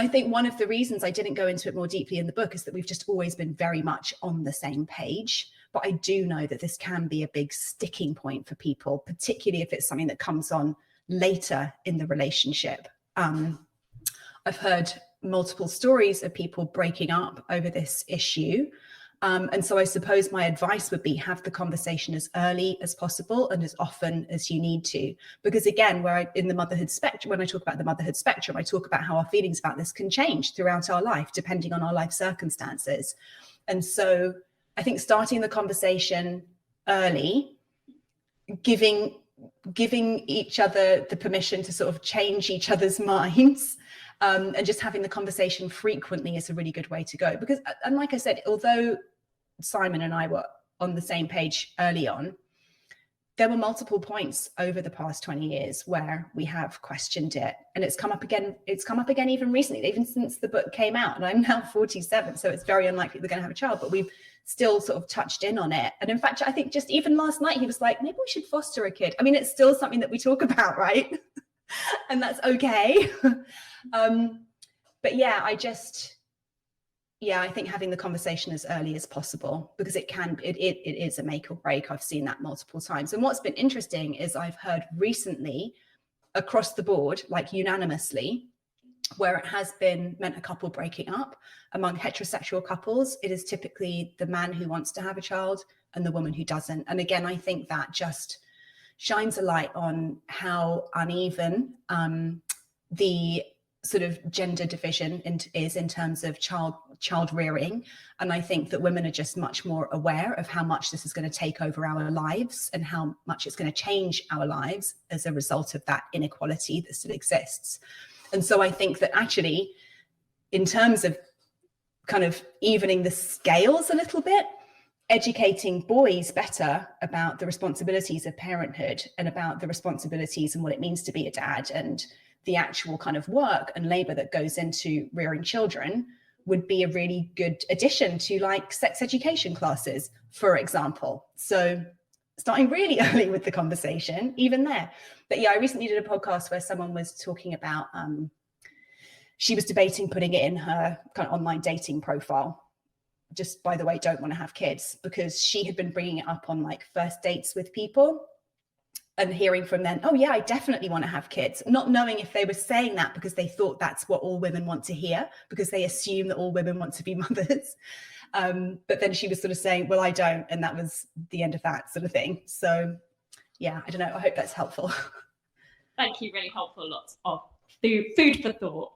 I think one of the reasons I didn't go into it more deeply in the book is that we've just always been very much on the same page. But I do know that this can be a big sticking point for people, particularly if it's something that comes on later in the relationship. I've heard multiple stories of people breaking up over this issue. And so I suppose my advice would be have the conversation as early as possible and as often as you need to. Because again, in the motherhood spectrum, when I talk about the motherhood spectrum, I talk about how our feelings about this can change throughout our life, depending on our life circumstances. And so I think starting the conversation early, giving each other the permission to sort of change each other's minds, and just having the conversation frequently is a really good way to go. Because, and like I said, although Simon and I were on the same page early on, there were multiple points over the past 20 years where we have questioned it. And it's come up again even recently, even since the book came out. And I'm now 47, so it's very unlikely we're going to have a child, but we've still sort of touched in on it. And in fact, I think just even last night, he was like, maybe we should foster a kid. I mean, it's still something that we talk about, right? And that's okay. But yeah, I think having the conversation as early as possible, because it is a make or break. I've seen that multiple times. And what's been interesting is I've heard recently across the board, like unanimously, where it has been meant a couple breaking up. Among heterosexual couples, it is typically the man who wants to have a child and the woman who doesn't. And again, I think that just shines a light on how uneven the sort of gender division is in terms of child rearing. And I think that women are just much more aware of how much this is going to take over our lives and how much it's going to change our lives as a result of that inequality that still exists. And so I think that actually, in terms of kind of evening the scales a little bit, educating boys better about the responsibilities of parenthood and about the responsibilities and what it means to be a dad and the actual kind of work and labor that goes into rearing children would be a really good addition to like sex education classes, for example. So starting really early with the conversation, even there. But yeah, I recently did a podcast where someone was talking about, she was debating putting it in her kind of online dating profile. Just, by the way, don't want to have kids, because she had been bringing it up on like first dates with people and hearing from them, oh yeah, I definitely want to have kids, not knowing if they were saying that because they thought that's what all women want to hear, because they assume that all women want to be mothers. But then she was sort of saying, well, I don't. And that was the end of that sort of thing. So yeah, I don't know. I hope that's helpful. Thank you. Really helpful. Lots of food for thought.